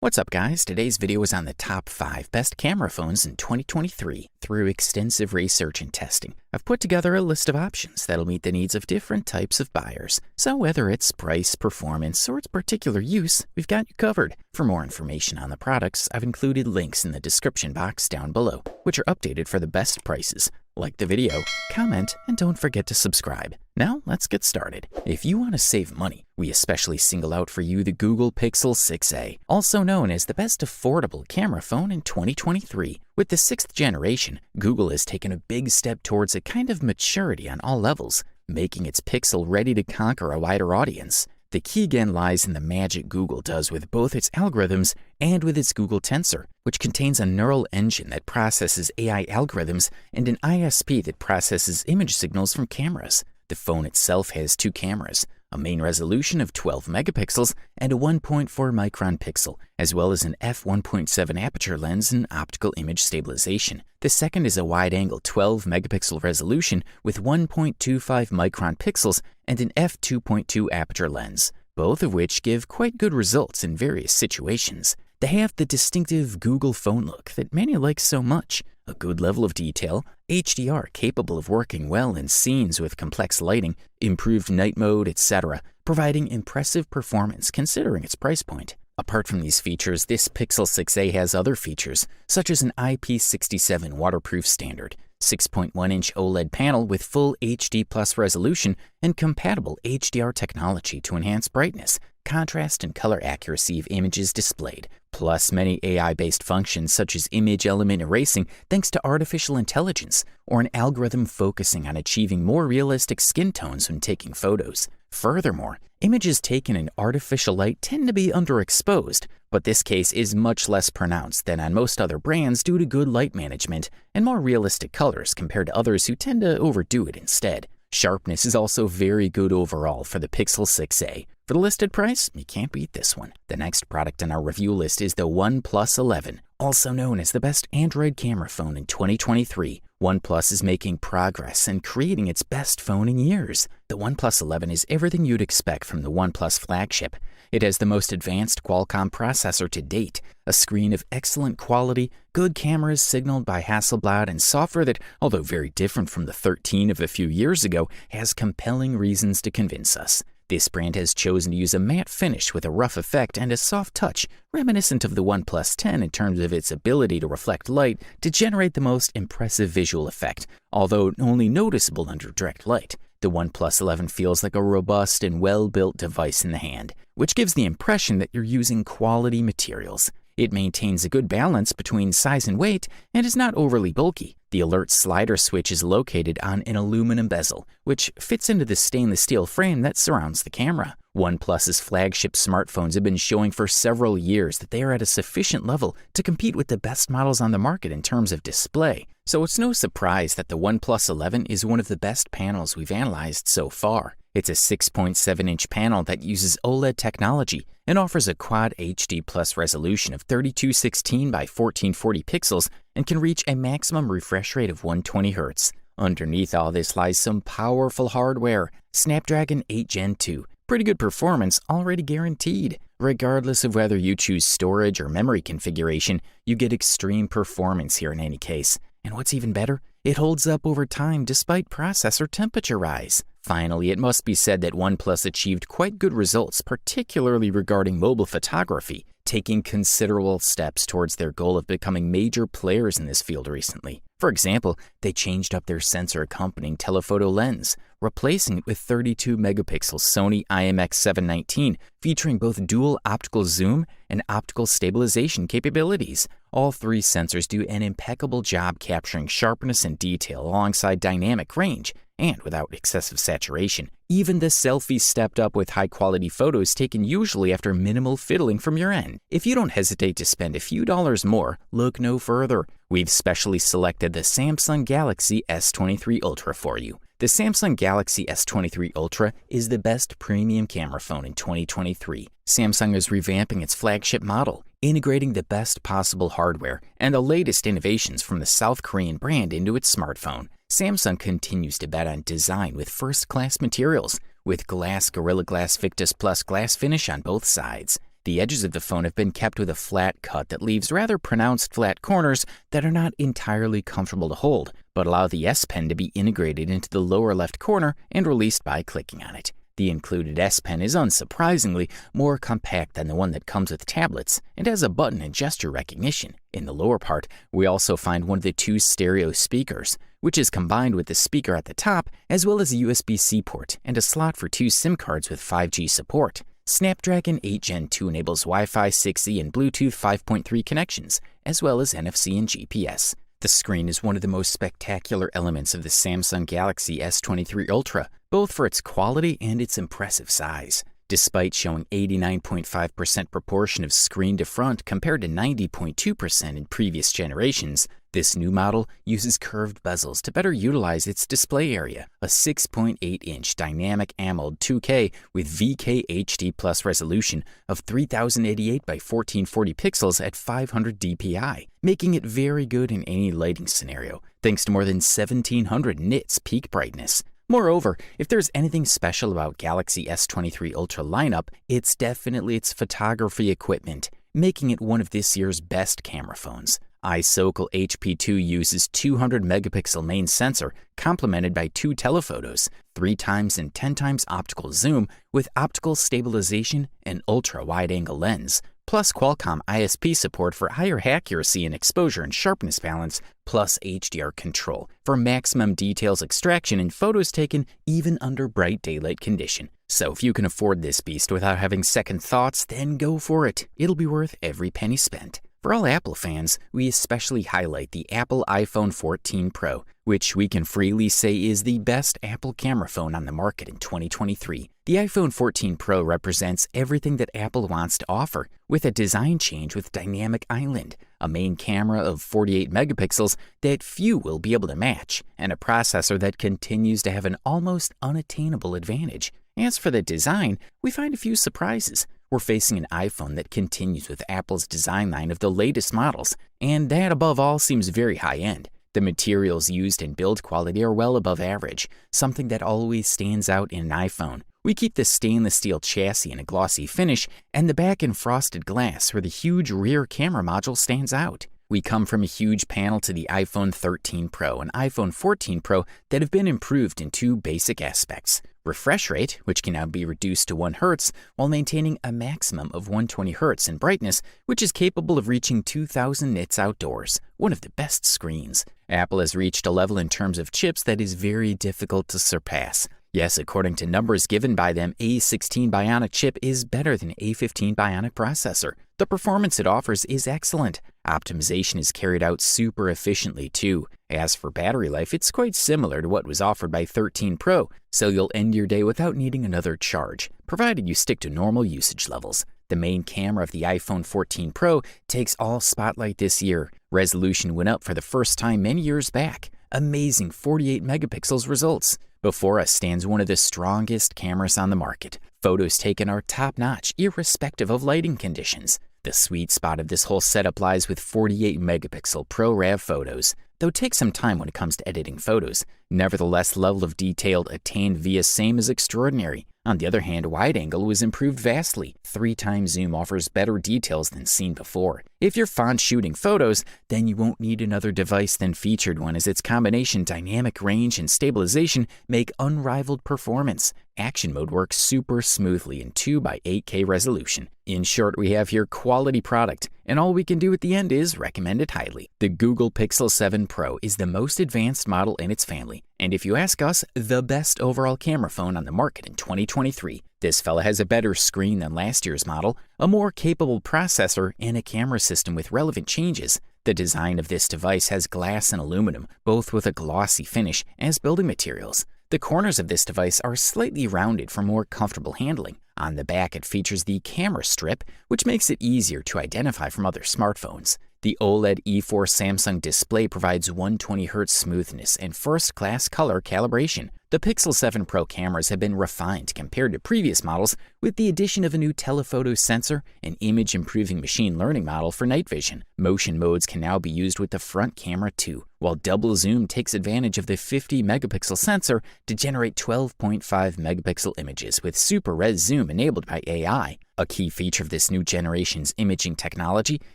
What's up, guys? Today's video is on the top 5 best camera phones in 2023. Through extensive research and testing, I've put together a list of options that'll meet the needs of different types of buyers. So whether it's price, performance, or its particular use, we've got you covered. For more information on the products, I've included links in the description box down below, which are updated for the best prices. Like the video, comment, and don't forget to subscribe. Now, let's get started. If you want to save money, we especially single out for you the Google Pixel 6a, also known as the best affordable camera phone in 2023. With the 6th generation, Google has taken a big step towards a kind of maturity on all levels, making its Pixel ready to conquer a wider audience. The key again lies in the magic Google does with both its algorithms and with its Google Tensor, which contains a neural engine that processes AI algorithms and an ISP that processes image signals from cameras. The phone itself has 2 cameras, a main resolution of 12 megapixels and a 1.4 micron pixel, as well as an f1.7 aperture lens and optical image stabilization. The second is a wide-angle 12 megapixel resolution with 1.25 micron pixels and an f2.2 aperture lens, both of which give quite good results in various situations. They have the distinctive Google phone look that many like so much, a good level of detail, HDR capable of working well in scenes with complex lighting, improved night mode, etc., providing impressive performance considering its price point. Apart from these features, this Pixel 6a has other features, such as an IP67 waterproof standard, 6.1-inch OLED panel with full HD Plus resolution, and compatible HDR technology to enhance brightness, contrast, and color accuracy of images displayed, plus many AI-based functions such as image element erasing thanks to artificial intelligence, or an algorithm focusing on achieving more realistic skin tones when taking photos. Furthermore, images taken in artificial light tend to be underexposed, but this case is much less pronounced than on most other brands due to good light management and more realistic colors compared to others who tend to overdo it instead. Sharpness is also very good overall for the Pixel 6a. For the listed price, you can't beat this one. The next product on our review list is the OnePlus 11, also known as the best Android camera phone in 2023. OnePlus is making progress and creating its best phone in years. The OnePlus 11 is everything you'd expect from the OnePlus flagship. It has the most advanced Qualcomm processor to date, a screen of excellent quality, good cameras signaled by Hasselblad, and software that, although very different from the 13 of a few years ago, has compelling reasons to convince us. This brand has chosen to use a matte finish with a rough effect and a soft touch, reminiscent of the OnePlus 10 in terms of its ability to reflect light to generate the most impressive visual effect, although only noticeable under direct light. The OnePlus 11 feels like a robust and well-built device in the hand, which gives the impression that you're using quality materials. It maintains a good balance between size and weight and is not overly bulky. The alert slider switch is located on an aluminum bezel, which fits into the stainless steel frame that surrounds the camera. OnePlus's flagship smartphones have been showing for several years that they are at a sufficient level to compete with the best models on the market in terms of display. So it's no surprise that the OnePlus 11 is one of the best panels we've analyzed so far. It's a 6.7-inch panel that uses OLED technology and offers a Quad HD Plus resolution of 3216 by 1440 pixels and can reach a maximum refresh rate of 120 Hz. Underneath all this lies some powerful hardware, Snapdragon 8 Gen 2. Pretty good performance already guaranteed. Regardless of whether you choose storage or memory configuration, you get extreme performance here in any case. And what's even better, it holds up over time despite processor temperature rise. Finally, it must be said that OnePlus achieved quite good results, particularly regarding mobile photography, taking considerable steps towards their goal of becoming major players in this field recently. For example, they changed up their sensor accompanying telephoto lens, replacing it with 32 megapixel Sony IMX719, featuring both dual optical zoom and optical stabilization capabilities. All 3 sensors do an impeccable job capturing sharpness and detail alongside dynamic range and without excessive saturation. Even the selfies stepped up with high-quality photos taken usually after minimal fiddling from your end. If you don't hesitate to spend a few dollars more, look no further. We've specially selected the Samsung Galaxy S23 Ultra for you. The Samsung Galaxy S23 Ultra is the best premium camera phone in 2023. Samsung is revamping its flagship model, integrating the best possible hardware and the latest innovations from the South Korean brand into its smartphone. Samsung continues to bet on design with first-class materials, with Gorilla Glass Victus Plus glass finish on both sides. The edges of the phone have been kept with a flat cut that leaves rather pronounced flat corners that are not entirely comfortable to hold, but allow the S Pen to be integrated into the lower left corner and released by clicking on it. The included S Pen is unsurprisingly more compact than the one that comes with tablets and has a button and gesture recognition. In the lower part, we also find one of the two stereo speakers, which is combined with the speaker at the top, as well as a USB-C port and a slot for 2 SIM cards with 5G support. Snapdragon 8 Gen 2 enables Wi-Fi 6E and Bluetooth 5.3 connections, as well as NFC and GPS. The screen is one of the most spectacular elements of the Samsung Galaxy S23 Ultra, both for its quality and its impressive size. Despite showing 89.5% proportion of screen to front compared to 90.2% in previous generations, this new model uses curved bezels to better utilize its display area. A 6.8-inch dynamic AMOLED 2K with VK HD+ resolution of 3088 by 1440 pixels at 500 dpi, making it very good in any lighting scenario, thanks to more than 1700 nits peak brightness. Moreover, if there's anything special about Galaxy S23 Ultra lineup, it's definitely its photography equipment, making it one of this year's best camera phones. iSocal HP2 uses 200 megapixel main sensor complemented by 2 telephotos, 3x and 10x optical zoom with optical stabilization and ultra-wide-angle lens, plus Qualcomm ISP support for higher accuracy and exposure and sharpness balance, plus HDR control for maximum details extraction in photos taken even under bright daylight condition. So if you can afford this beast without having second thoughts, then go for it. It'll be worth every penny spent. For all Apple fans, we especially highlight the Apple iPhone 14 Pro, which we can freely say is the best Apple camera phone on the market in 2023. The iPhone 14 Pro represents everything that Apple wants to offer, with a design change with Dynamic Island, a main camera of 48 megapixels that few will be able to match, and a processor that continues to have an almost unattainable advantage. As for the design, we find a few surprises. We're facing an iPhone that continues with Apple's design line of the latest models, and that above all seems very high-end. The materials used and build quality are well above average, something that always stands out in an iPhone. We keep the stainless steel chassis in a glossy finish, and the back in frosted glass where the huge rear camera module stands out. We come from a huge panel to the iPhone 13 Pro and iPhone 14 Pro that have been improved in 2 basic aspects. Refresh rate, which can now be reduced to 1 Hz while maintaining a maximum of 120 Hz in brightness, which is capable of reaching 2000 nits outdoors, one of the best screens. Apple has reached a level in terms of chips that is very difficult to surpass. Yes, according to numbers given by them, A16 Bionic chip is better than A15 Bionic processor. The performance it offers is excellent. Optimization is carried out super efficiently too. As for battery life, it's quite similar to what was offered by 13 Pro, so you'll end your day without needing another charge, provided you stick to normal usage levels. The main camera of the iPhone 14 Pro takes all spotlight this year. Resolution went up for the first time many years back. Amazing 48 megapixels results. Before us stands one of the strongest cameras on the market. Photos taken are top-notch, irrespective of lighting conditions. The sweet spot of this whole setup lies with 48 megapixel ProRAW photos. Though it takes some time when it comes to editing photos, nevertheless level of detail attained via SAME is extraordinary. On the other hand, wide angle was improved vastly. 3x zoom offers better details than seen before. If you're fond shooting photos, then you won't need another device than featured one, as its combination dynamic range and stabilization make unrivaled performance. Action mode works super smoothly in 2x8K resolution. In short, we have here quality product, and all we can do at the end is recommend it highly. The Google Pixel 7 Pro is the most advanced model in its family, and if you ask us, the best overall camera phone on the market in 2023. This fella has a better screen than last year's model, a more capable processor, and a camera system with relevant changes. The design of this device has glass and aluminum, both with a glossy finish, as building materials. The corners of this device are slightly rounded for more comfortable handling. On the back, it features the camera strip, which makes it easier to identify from other smartphones. The OLED E4 Samsung display provides 120 Hz smoothness and first-class color calibration. The The Pixel 7 Pro cameras have been refined compared to previous models with the addition of a new telephoto sensor, an image-improving machine learning model for night vision. Motion modes can now be used with the front camera too, while double zoom takes advantage of the 50-megapixel sensor to generate 12.5-megapixel images with super res zoom enabled by AI. A key feature of this new generation's imaging technology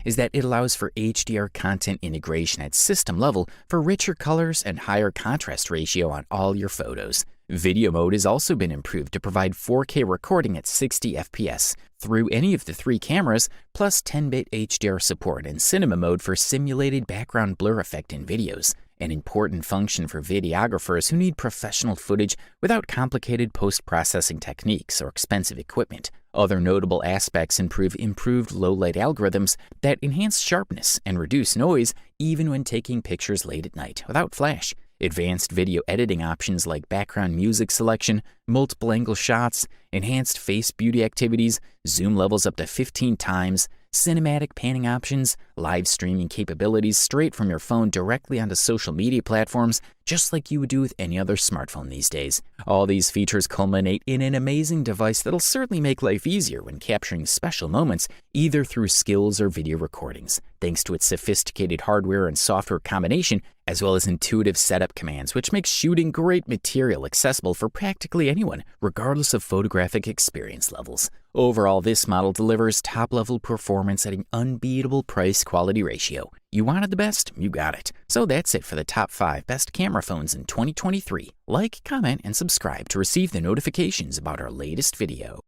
is that it allows for HDR content integration at system level for richer colors and higher contrast ratio on all your photos. Video mode has also been improved to provide 4K recording at 60 FPS through any of the three cameras, plus 10-bit HDR support and cinema mode for simulated background blur effect in videos, an important function for videographers who need professional footage without complicated post-processing techniques or expensive equipment. Other notable aspects include improved low-light algorithms that enhance sharpness and reduce noise even when taking pictures late at night without flash. Advanced video editing options like background music selection, multiple angle shots, enhanced face beauty activities, zoom levels up to 15 times, cinematic panning options, live streaming capabilities straight from your phone directly onto social media platforms, just like you would do with any other smartphone these days. All these features culminate in an amazing device that'll certainly make life easier when capturing special moments, either through skills or video recordings, thanks to its sophisticated hardware and software combination, as well as intuitive setup commands, which makes shooting great material accessible for practically anyone, regardless of photographic experience levels. Overall, this model delivers top-level performance at an unbeatable price-quality ratio. You wanted the best, you got it. So that's it for the top 5 best camera phones in 2023. Like, comment, and subscribe to receive the notifications about our latest video.